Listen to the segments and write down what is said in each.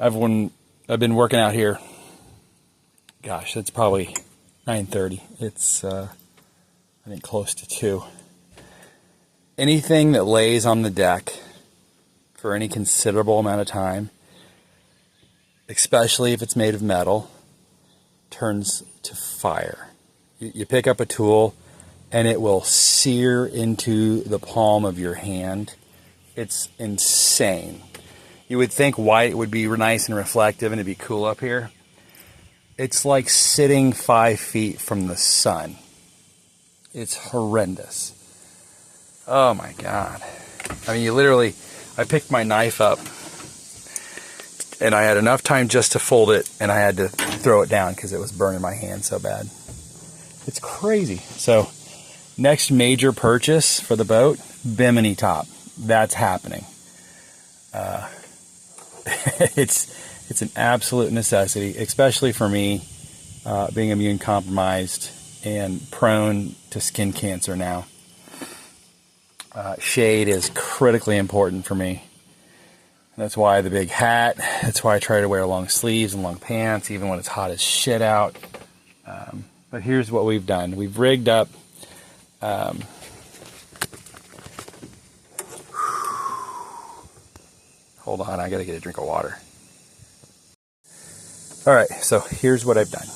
I've been working out here. Gosh, it's probably 9:30. It's I think close to 2. Anything that lays on the deck for any considerable amount of time, especially if it's made of metal, turns to fire. You pick up a tool and it will sear into the palm of your hand. It's insane. You would think white would be nice and reflective and it'd be cool up here. It's like sitting 5 feet from the sun. It's horrendous. Oh my God. I mean, I picked my knife up and I had enough time just to fold it and I had to throw it down because it was burning my hand so bad. It's crazy. So next major purchase for the boat, Bimini top. That's happening. It's an absolute necessity, especially for me, being immune compromised and prone to skin cancer now. Shade is critically important for me. That's why the big hat. That's why I try to wear long sleeves and long pants, even when it's hot as shit out. But here's what we've done. We've rigged up. Hold on, I gotta get a drink of water. All right, so here's what I've done.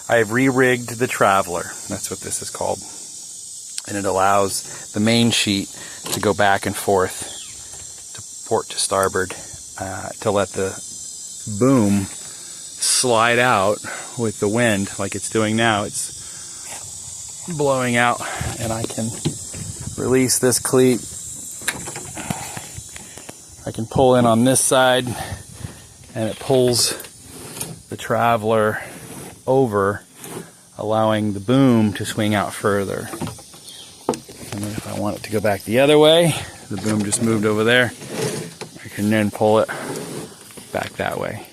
I've re-rigged the Traveler. That's what this is called. And it allows the main sheet to go back and forth to port to starboard to let the boom slide out with the wind like it's doing now. It's blowing out and I can release this cleat. I can pull in on this side and it pulls the Traveler over, allowing the boom to swing out further. And then if I want it to go back the other way, the boom just moved over there. I can then pull it back that way.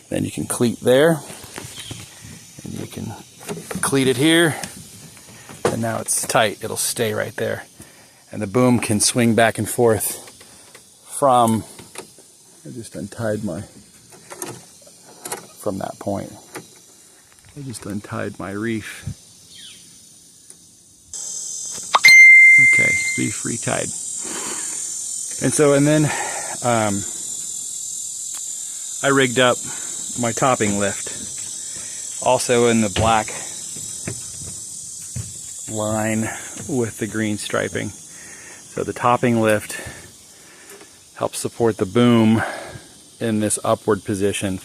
Then you can cleat there, and you can cleat it here, and now it's tight. It'll stay right there. And the boom can swing back and forth from, I just untied from that point. I just untied my reef. Okay, reef retied. And then I rigged up my topping lift. Also in the black line with the green striping. So the topping lift helps support the boom in this upward position,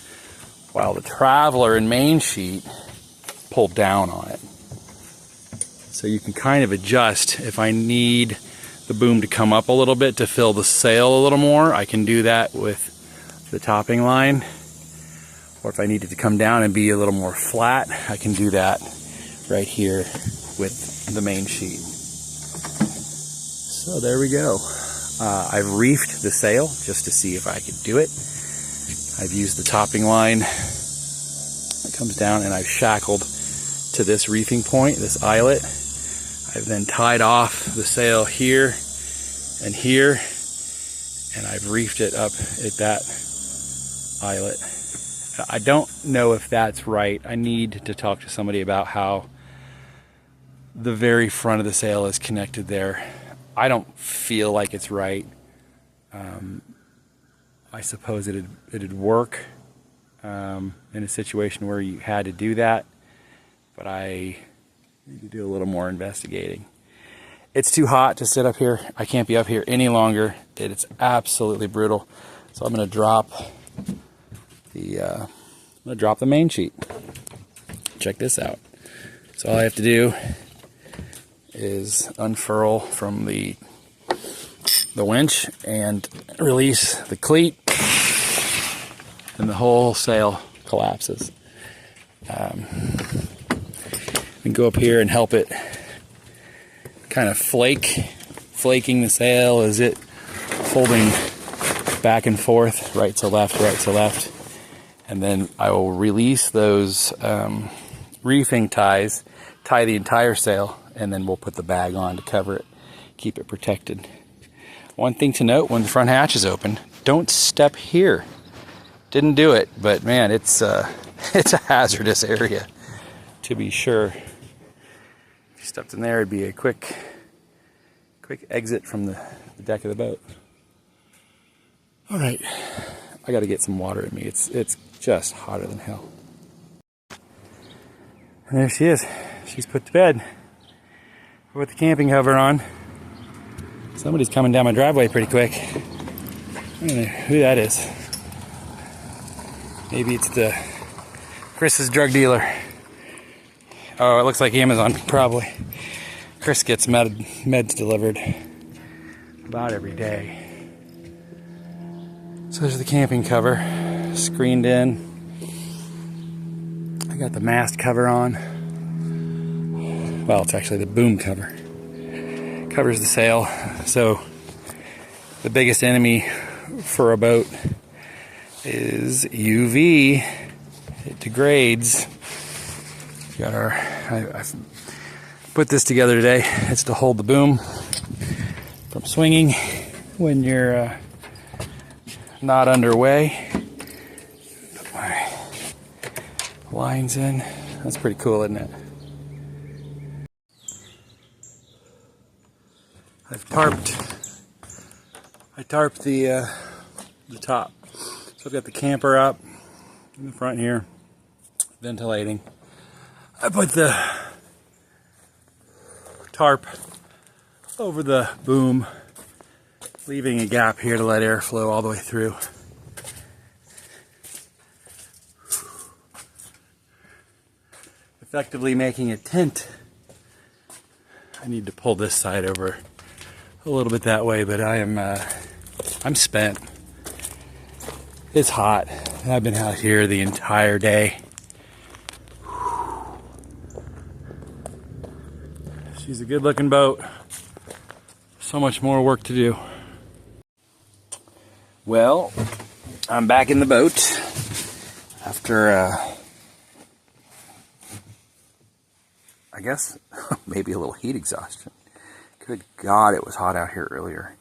while the Traveler and main sheet pull down on it. So you can kind of adjust. If I need the boom to come up a little bit to fill the sail a little more, I can do that with the topping line. Or if I need it to come down and be a little more flat, I can do that right here with the main sheet. So there we go. I've reefed the sail just to see if I could do it. I've used the topping line. It comes down and I've shackled to this reefing point, this eyelet. I've then tied off the sail here and here, and I've reefed it up at that eyelet. I don't know if that's right. I need to talk to somebody about how the very front of the sail is connected there. I don't feel like it's right. I suppose it'd work in a situation where you had to do that, but I need to do a little more investigating. It's too hot to sit up here. I can't be up here any longer. It's absolutely brutal. So I'm going to drop the main sheet. Check this out. So all I have to do is unfurl from the winch and release the cleat, and the whole sail collapses. And go up here and help it kind of flaking the sail as it folding back and forth, right to left, and then I will release those reefing ties, tie the entire sail, and then we'll put the bag on to cover it, keep it protected. One thing to note, when the front hatch is open, don't step here. Didn't do it, but man, it's it's a hazardous area, to be sure. If you stepped in there, it'd be a quick exit from the deck of the boat. All right, I got to get some water in me. It's just hotter than hell. And there she is. She's put to bed. With the camping cover on. Somebody's coming down my driveway pretty quick. I don't know who that is. Maybe it's Chris's drug dealer. Oh, it looks like Amazon, probably. Chris gets meds delivered about every day. So there's the camping cover, screened in. I got the mast cover on. Well, it's actually the boom cover. Covers the sail. So the biggest enemy for a boat is UV. It degrades. Got our. I put this together today. It's to hold the boom from swinging when you're not underway. Put my lines in. That's pretty cool, isn't it? I tarped the top. So I've got the camper up in the front here, ventilating. I put the tarp over the boom, leaving a gap here to let air flow all the way through. Effectively making a tent. I need to pull this side over a little bit that way, but I'm spent. It's hot. I've been out here the entire day. She's a good looking boat. So much more work to do. Well, I'm back in the boat after I guess maybe a little heat exhaustion. Good God, it was hot out here earlier.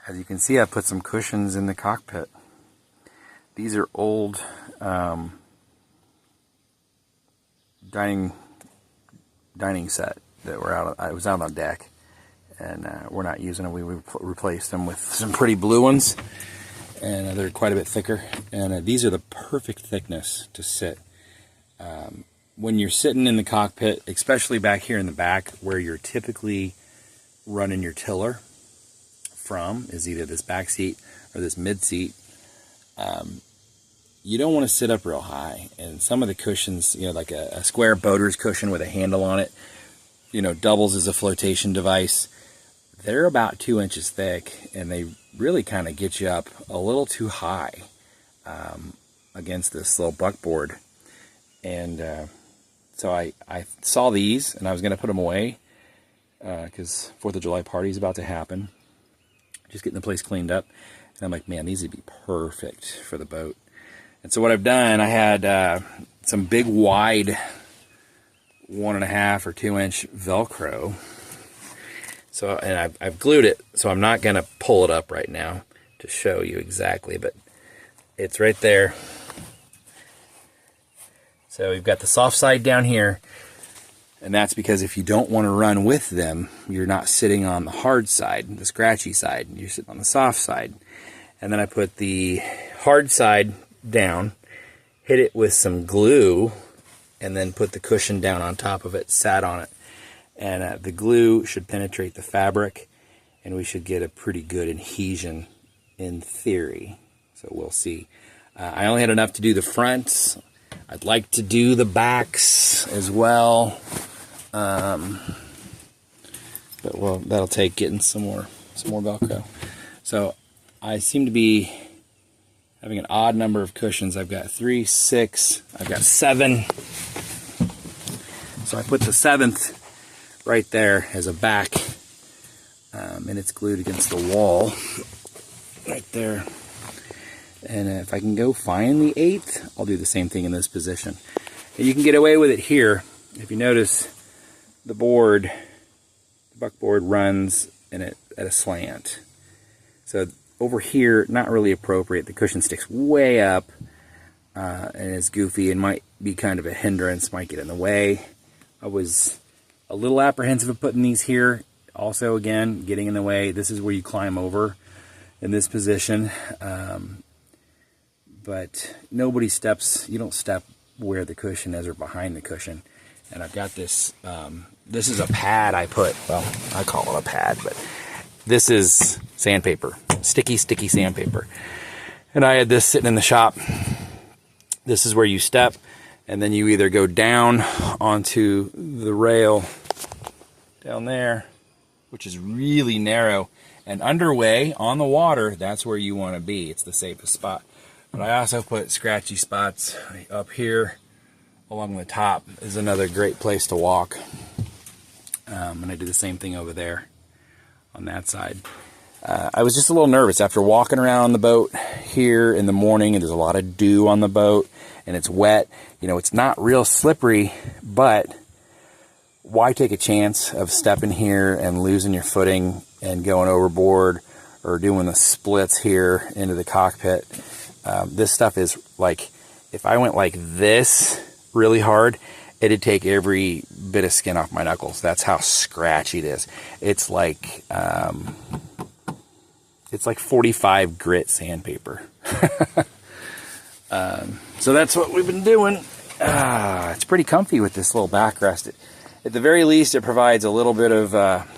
As you can see, I put some cushions in the cockpit. These are old dining set that were out. I was out on deck, and we're not using them. We replaced them with some pretty blue ones, and they're quite a bit thicker. And these are the perfect thickness to sit. When you're sitting in the cockpit, especially back here in the back, where you're typically running your tiller from, is either this back seat or this mid seat. You don't want to sit up real high, and some of the cushions, you know, like a square boater's cushion with a handle on it, you know, doubles as a flotation device. They're about 2 inches thick, and they really kind of get you up a little too high against this little buckboard. And so I saw these, and I was going to put them away because 4th of July party is about to happen. Just getting the place cleaned up, and I'm like, man, these would be perfect for the boat. And so what I've done, I had some big wide 1.5 or 2 inch Velcro. So, and I've glued it, so I'm not going to pull it up right now to show you exactly, but it's right there. So we've got the soft side down here, and that's because if you don't want to run with them, you're not sitting on the hard side, the scratchy side, you're sitting on the soft side. And then I put the hard side down, hit it with some glue, and then put the cushion down on top of it, sat on it. And the glue should penetrate the fabric, and we should get a pretty good adhesion in theory. So we'll see. I only had enough to do the fronts. I'd like to do the backs as well. But well, that'll take getting some more Velcro. So I seem to be having an odd number of cushions. I've got 3, 6, I've got 7. So I put the 7th right there as a back, and it's glued against the wall right there. And if I can go find the 8th, I'll do the same thing in this position. And you can get away with it here. If you notice, the buckboard runs in it at a slant. So over here, not really appropriate. The cushion sticks way up and is goofy and might be kind of a hindrance, might get in the way. I was a little apprehensive of putting these here. Also, again, getting in the way. This is where you climb over in this position. But nobody steps, you don't step where the cushion is or behind the cushion. And I've got this, this is a pad I put, well, I call it a pad, but this is sandpaper, sticky sandpaper. And I had this sitting in the shop. This is where you step, and then you either go down onto the rail down there, which is really narrow, and underway on the water, that's where you want to be. It's the safest spot. But I also put scratchy spots up here along the top. Is another great place to walk. And I do the same thing over there on that side. I was just a little nervous after walking around on the boat here in the morning, and there's a lot of dew on the boat, and it's wet. You know, it's not real slippery, but why take a chance of stepping here and losing your footing and going overboard or doing the splits here into the cockpit? This stuff is like, if I went like this really hard, it'd take every bit of skin off my knuckles. That's how scratchy it is. It's like 45 grit sandpaper. So that's what we've been doing. It's pretty comfy with this little backrest. At the very least, it provides a little bit of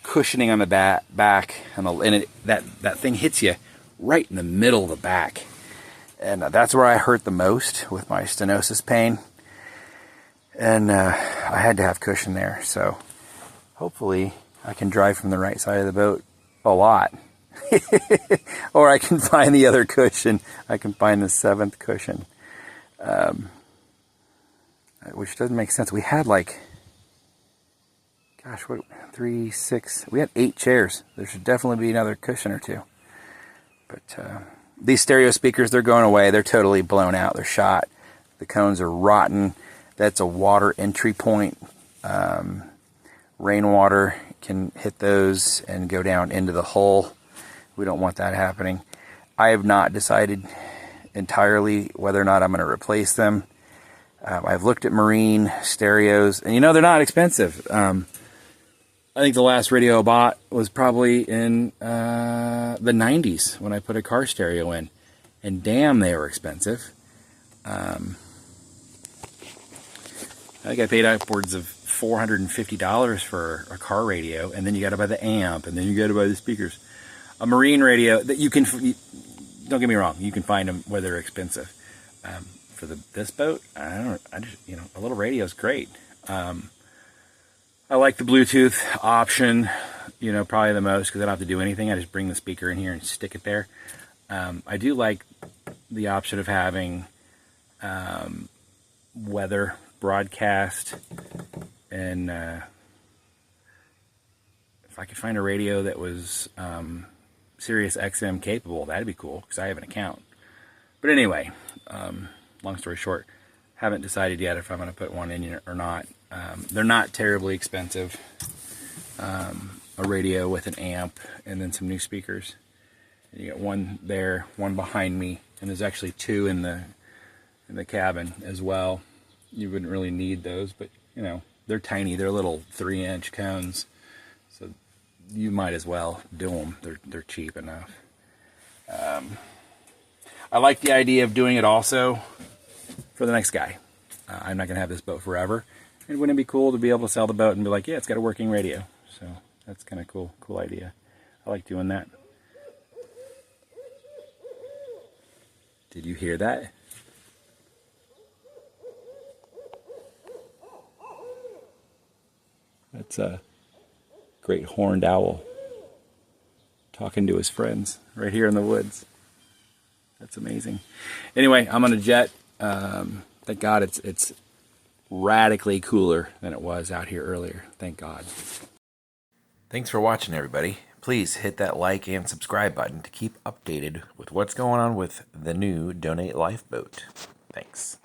cushioning on the back, and that thing hits you right in the middle of the back. And that's where I hurt the most with my stenosis pain. And I had to have cushion there. So hopefully I can drive from the right side of the boat a lot. Or I can find the other cushion. I can find the 7th cushion. Which doesn't make sense. We had like, gosh, what, 3, 6, we had 8 chairs. There should definitely be another cushion or 2. But these stereo speakers, they're going away. They're totally blown out. They're shot. The cones are rotten. That's a water entry point. Rainwater can hit those and go down into the hull. We don't want that happening. I have not decided entirely whether or not I'm going to replace them. I've looked at marine stereos, and you know, they're not expensive. I think the last radio I bought was probably in the 90s when I put a car stereo in. And damn, they were expensive. I think I paid upwards of $450 for a car radio, and then you got to buy the amp, and then you got to buy the speakers. A marine radio that you can, don't get me wrong, you can find them where they're expensive. For this boat, I just, you know, a little radio is great. I like the Bluetooth option, you know, probably the most, because I don't have to do anything. I just bring the speaker in here and stick it there. I do like the option of having weather broadcast, and if I could find a radio that was Sirius XM capable, that'd be cool, because I have an account. But anyway, long story short, haven't decided yet if I'm going to put one in or not. They're not terribly expensive. A radio with an amp and then some new speakers. And you got one there, one behind me, and there's actually 2 in the cabin as well. You wouldn't really need those, but you know, they're tiny. They're little 3-inch cones, so you might as well do them. They're cheap enough. I like the idea of doing it also for the next guy. I'm not going to have this boat forever. And wouldn't it be cool to be able to sell the boat and be like, yeah, it's got a working radio. So that's kind of cool idea. I like doing that. Did you hear that? That's a great horned owl talking to his friends right here in the woods. That's amazing. Anyway, I'm on a jet. Thank God it's radically cooler than it was out here earlier. Thank God. Thanks for watching, everybody. Please hit that like and subscribe button to keep updated with what's going on with the new Donate Lifeboat. Thanks.